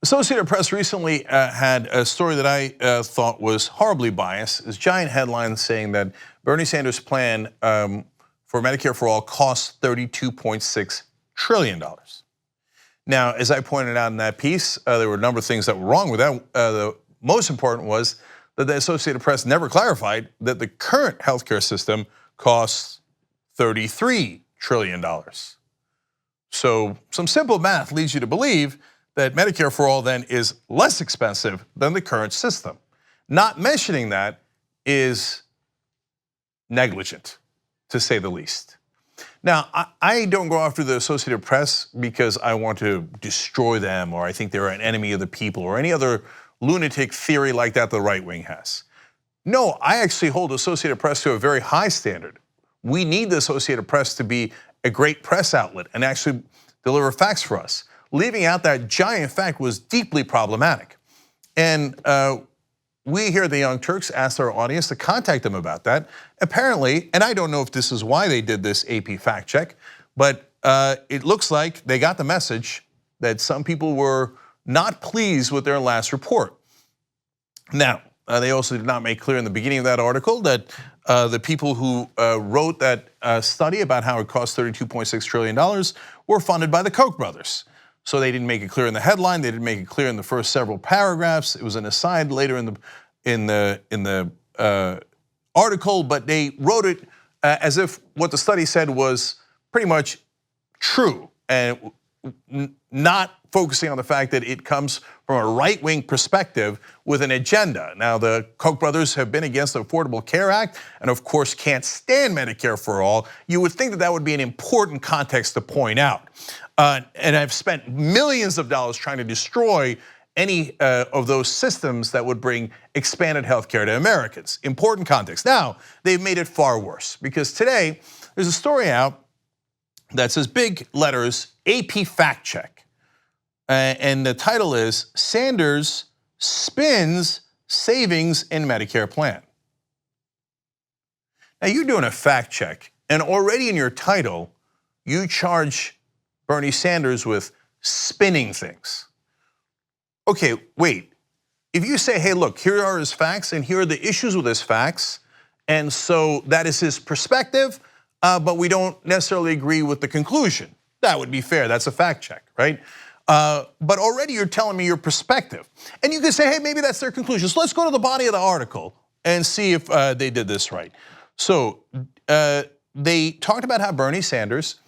Associated Press recently had a story that I thought was horribly biased. This giant headline saying that Bernie Sanders' plan for Medicare for All costs $32.6 trillion. Now, as I pointed out in that piece, there were a number of things that were wrong with that. The most important was that the Associated Press never clarified that the current healthcare system costs $33 trillion. So some simple math leads you to believe that Medicare for All then is less expensive than the current system. Not mentioning that is negligent, to say the least. Now, I don't go after the Associated Press because I want to destroy them or I think they're an enemy of the people or any other lunatic theory like that the right wing has. No, I actually hold the Associated Press to a very high standard. We need the Associated Press to be a great press outlet and actually deliver facts for us. Leaving out that giant fact was deeply problematic. And we here at the Young Turks asked our audience to contact them about that. Apparently, and I don't know if this is why they did this AP fact check, but it looks like they got the message that some people were not pleased with their last report. Now, they also did not make clear in the beginning of that article that the people who wrote that study about how it cost $32.6 trillion were funded by the Koch brothers. So they didn't make it clear in the headline. They didn't make it clear in the first several paragraphs. It was an aside later in the article, but they wrote it as if what the study said was pretty much true, and not focusing on the fact that it comes from a right-wing perspective with an agenda. Now, the Koch brothers have been against the Affordable Care Act and of course can't stand Medicare for All. You would think that that would be an important context to point out. And I've spent millions of dollars trying to destroy any of those systems that would bring expanded healthcare to Americans. Important context. Now, they've made it far worse because today there's a story out that says big letters, AP fact check. And the title is Sanders spins savings in Medicare plan. Now you're doing a fact check and already in your title, you charge Bernie Sanders with spinning things. Okay, wait, if you say, hey, look, here are his facts and here are the issues with his facts, and so that is his perspective, but we don't necessarily agree with the conclusion. That would be fair, that's a fact check, right? But already you're telling me your perspective. And you can say, hey, maybe that's their conclusion. So let's go to the body of the article and see if they did this right. So they talked about how Bernie Sanders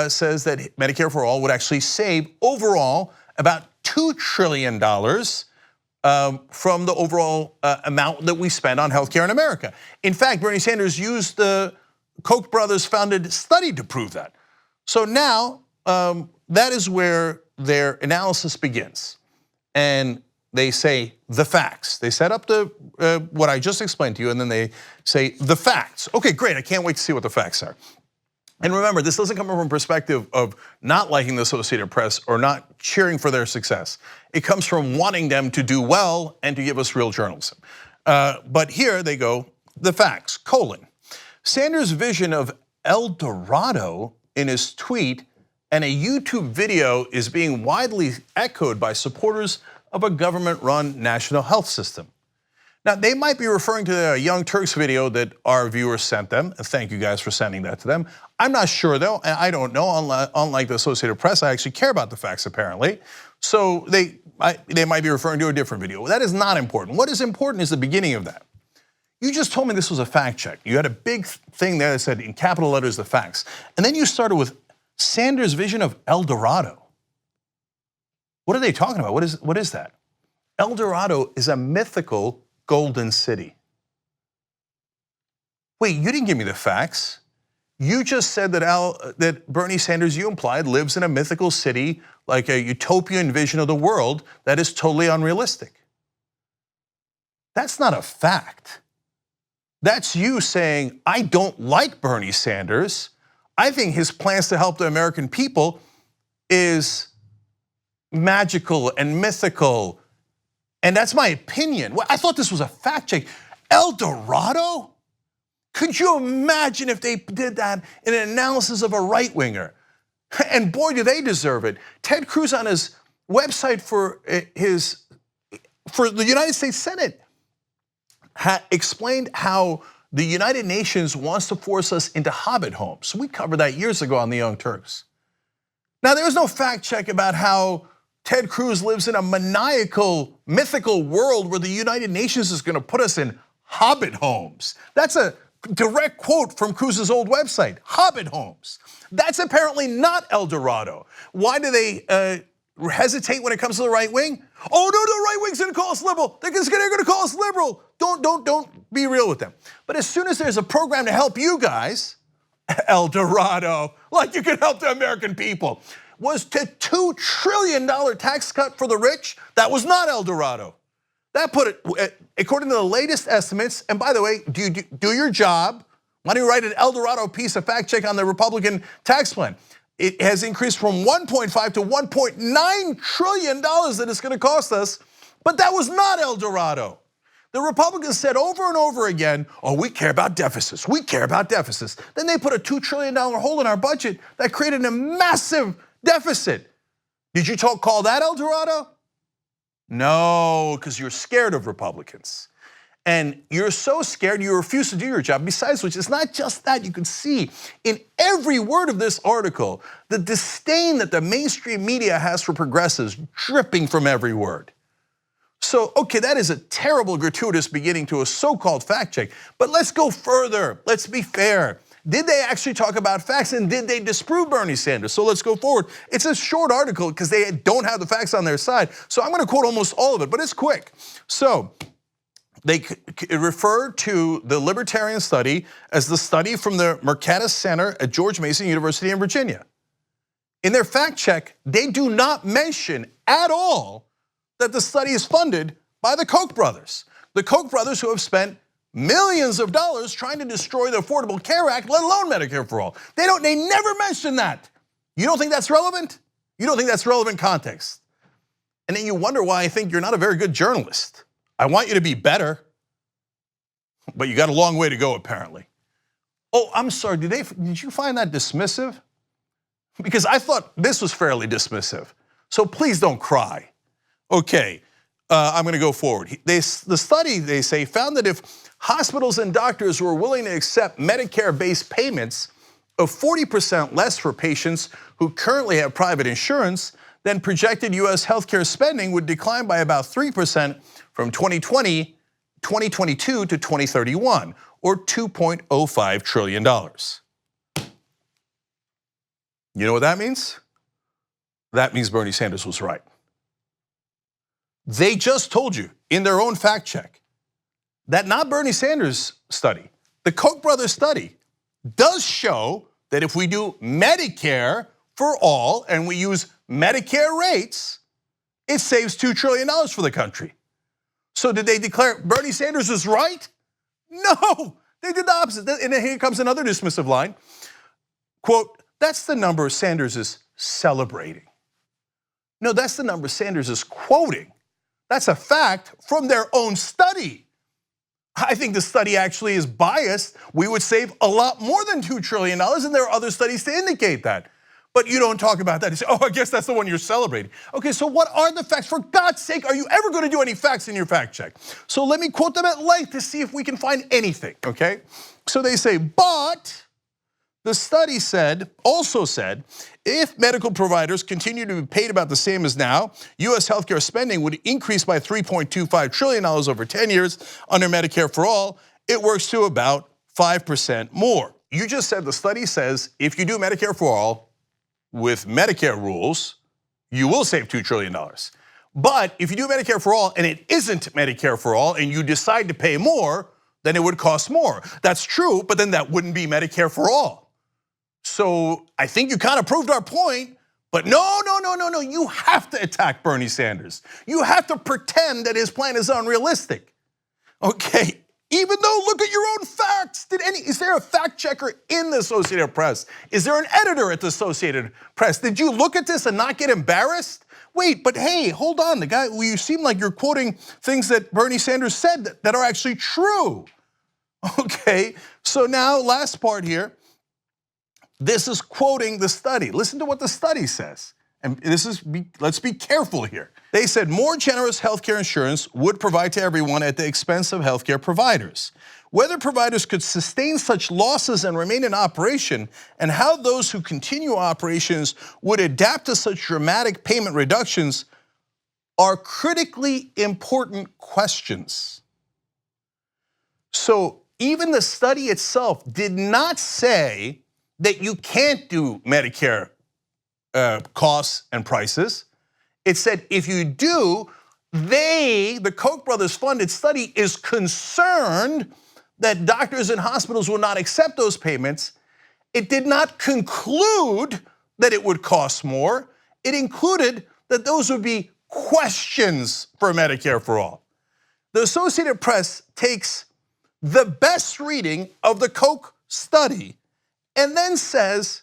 says that Medicare for All would actually save overall about $2 trillion from the overall amount that we spend on healthcare in America. In fact, Bernie Sanders used the Koch brothers funded study to prove that. So now that is where their analysis begins. And they say the facts. They set up the what I just explained to you and then they say the facts. Okay, great, I can't wait to see what the facts are. And remember, this doesn't come from a perspective of not liking the Associated Press or not cheering for their success. It comes from wanting them to do well and to give us real journalism. But here they go, the facts, colon. Sanders' vision of El Dorado in his tweet and a YouTube video is being widely echoed by supporters of a government-run national health system. Now, they might be referring to the Young Turks video that our viewers sent them. Thank you guys for sending that to them. I'm not sure though, and I don't know, unlike the Associated Press, I actually care about the facts apparently. So they might be referring to a different video. That is not important. What is important is the beginning of that. You just told me this was a fact check. You had a big thing there that said in capital letters the facts. And then you started with Sanders' vision of El Dorado. What are they talking about? What is that? El Dorado is a mythical golden city. Wait, you didn't give me the facts. You just said that Bernie Sanders, you implied, lives in a mythical city, like a utopian vision of the world that is totally unrealistic. That's not a fact. That's you saying, I don't like Bernie Sanders. I think his plans to help the American people is magical and mythical. And that's my opinion. I thought this was a fact check. El Dorado? Could you imagine if they did that in an analysis of a right-winger? And boy, do they deserve it. Ted Cruz on his website for the United States Senate explained how the United Nations wants to force us into hobbit homes. We covered that years ago on the Young Turks. Now, there was no fact check about how Ted Cruz lives in a maniacal, mythical world where the United Nations is going to put us in hobbit homes. That's a direct quote from Cruz's old website, hobbit homes. That's apparently not El Dorado. Why do they hesitate when it comes to the right wing? Oh no, the right wing's gonna call us liberal. They're gonna call us liberal. Don't be real with them. But as soon as there's a program to help you guys, El Dorado, like you can help the American people, was to $2 trillion tax cut for the rich. That was not El Dorado. That put it, according to the latest estimates, and by the way, do your job. Why don't you write an El Dorado piece of fact check on the Republican tax plan? It has increased from 1.5 to 1.9 trillion dollars that it's going to cost us, but that was not El Dorado. The Republicans said over and over again, oh, we care about deficits, we care about deficits. Then they put a $2 trillion hole in our budget that created a massive deficit. Did you call that El Dorado? No, because you're scared of Republicans. And you're so scared you refuse to do your job. Besides which, it's not just that. You can see in every word of this article, the disdain that the mainstream media has for progressives dripping from every word. So, okay, that is a terrible, gratuitous beginning to a so-called fact check. But let's go further. Let's be fair. Did they actually talk about facts and did they disprove Bernie Sanders? So let's go forward. It's a short article because they don't have the facts on their side. So I'm gonna quote almost all of it, but it's quick. So they refer to the libertarian study as the study from the Mercatus Center at George Mason University in Virginia. In their fact check, they do not mention at all that the study is funded by the Koch brothers. The Koch brothers who have spent millions of dollars trying to destroy the Affordable Care Act, let alone Medicare for All. They never mention that. You don't think that's relevant? You don't think that's relevant context? And then you wonder why I think you're not a very good journalist. I want you to be better, but you got a long way to go apparently. Oh, I'm sorry, did you find that dismissive? Because I thought this was fairly dismissive. So please don't cry. Okay, I'm gonna go forward. The study, they say, found that if hospitals and doctors were willing to accept Medicare-based payments of 40% less for patients who currently have private insurance, then projected US healthcare spending would decline by about 3% from 2022 to 2031, or $2.05 trillion. You know what that means? That means Bernie Sanders was right. They just told you in their own fact check that not Bernie Sanders' study, the Koch brothers study does show that if we do Medicare for all and we use Medicare rates, it saves $2 trillion for the country. So did they declare Bernie Sanders is right? No, they did the opposite. And then here comes another dismissive line. Quote, that's the number Sanders is celebrating. No, that's the number Sanders is quoting. That's a fact from their own study. I think the study actually is biased. We would save a lot more than $2 trillion, and there are other studies to indicate that. But you don't talk about that. You say, oh, I guess that's the one you're celebrating. Okay, so what are the facts? For God's sake, are you ever gonna do any facts in your fact check? So let me quote them at length to see if we can find anything, okay? So they say, but the study also said, if medical providers continue to be paid about the same as now, US healthcare spending would increase by $3.25 trillion over 10 years under Medicare for All. It works to about 5% more. You just said the study says if you do Medicare for All with Medicare rules, you will save $2 trillion. But if you do Medicare for All and it isn't Medicare for All and you decide to pay more, then it would cost more. That's true, but then that wouldn't be Medicare for All. So I think you kind of proved our point, but no, you have to attack Bernie Sanders. You have to pretend that his plan is unrealistic. Okay, even though look at your own facts. Is there a fact checker in the Associated Press? Is there an editor at the Associated Press? Did you look at this and not get embarrassed? Wait, but hey, hold on, the guy, you seem like you're quoting things that Bernie Sanders said that are actually true. Okay, so now last part here. This is quoting the study. Listen to what the study says. and let's be careful here. They said more generous healthcare insurance would provide to everyone at the expense of healthcare providers. Whether providers could sustain such losses and remain in operation, and how those who continue operations would adapt to such dramatic payment reductions are critically important questions. So even the study itself did not say that you can't do Medicare costs and prices. It said if you do, the Koch brothers funded study is concerned that doctors and hospitals will not accept those payments. It did not conclude that it would cost more. It included that those would be questions for Medicare for all. The Associated Press takes the best reading of the Koch study and then says,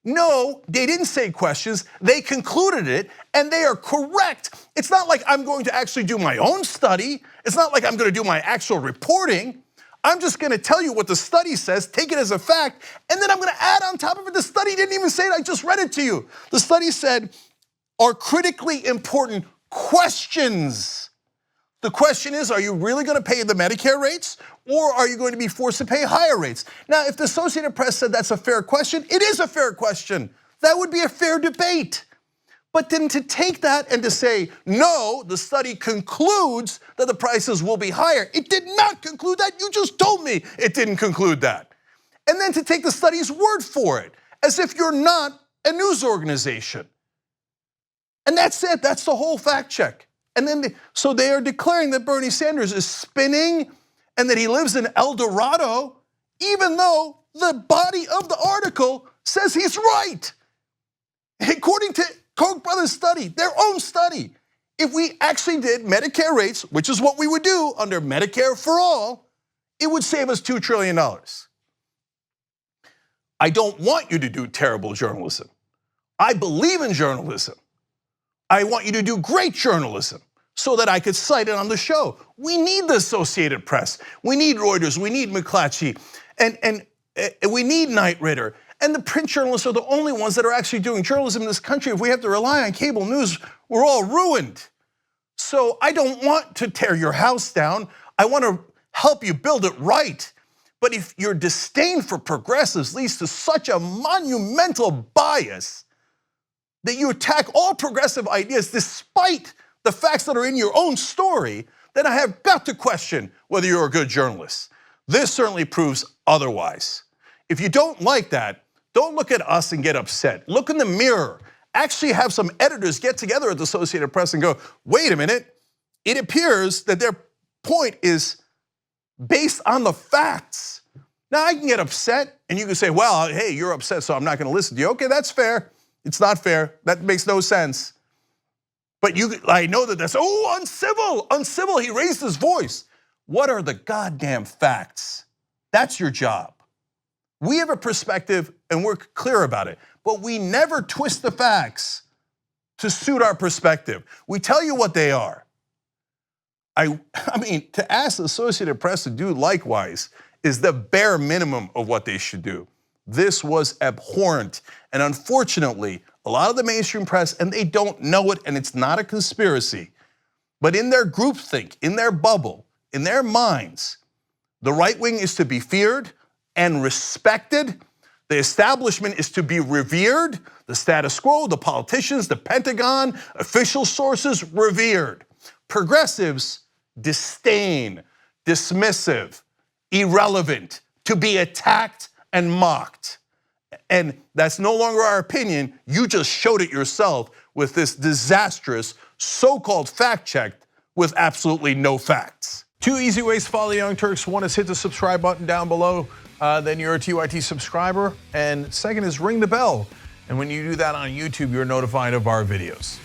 no, they didn't say questions, they concluded it, and they are correct. It's not like I'm going to actually do my own study. It's not like I'm going to do my actual reporting. I'm just going to tell you what the study says, take it as a fact, and then I'm going to add on top of it, the study didn't even say it, I just read it to you. The study said, are critically important questions. The question is, are you really going to pay the Medicare rates, or are you going to be forced to pay higher rates? Now, if the Associated Press said that's a fair question, it is a fair question. That would be a fair debate. But then to take that and to say, no, the study concludes that the prices will be higher. It did not conclude that, you just told me it didn't conclude that. And then to take the study's word for it, as if you're not a news organization. And that's it, that's the whole fact check. And then, so they are declaring that Bernie Sanders is spinning and that he lives in El Dorado, even though the body of the article says he's right. According to Koch brothers study, their own study, if we actually did Medicare rates, which is what we would do under Medicare for all, it would save us $2 trillion. I don't want you to do terrible journalism. I believe in journalism. I want you to do great journalism so that I could cite it on the show. We need the Associated Press. We need Reuters, we need McClatchy, and we need Knight Ridder. And the print journalists are the only ones that are actually doing journalism in this country. If we have to rely on cable news, we're all ruined. So I don't want to tear your house down. I want to help you build it right. But if your disdain for progressives leads to such a monumental bias that you attack all progressive ideas despite the facts that are in your own story, then I have got to question whether you're a good journalist. This certainly proves otherwise. If you don't like that, don't look at us and get upset. Look in the mirror. Actually have some editors get together at the Associated Press and go, wait a minute, it appears that their point is based on the facts. Now I can get upset and you can say, well, hey, you're upset, so I'm not gonna listen to you. Okay, that's fair. It's not fair, that makes no sense. But I know that that's, uncivil, he raised his voice. What are the goddamn facts? That's your job. We have a perspective and we're clear about it, but we never twist the facts to suit our perspective. We tell you what they are. I mean, to ask the Associated Press to do likewise is the bare minimum of what they should do. This was abhorrent, and unfortunately, a lot of the mainstream press, and they don't know it, and it's not a conspiracy, but in their groupthink, in their bubble, in their minds, the right wing is to be feared and respected. The establishment is to be revered. The status quo, the politicians, the Pentagon, official sources, revered. Progressives, disdain, dismissive, irrelevant, to be attacked and mocked. And that's no longer our opinion, you just showed it yourself with this disastrous so-called fact check with absolutely no facts. Two easy ways to follow the Young Turks. One is hit the subscribe button down below, then you're a TYT subscriber. And second is ring the bell. And when you do that on YouTube, you're notified of our videos.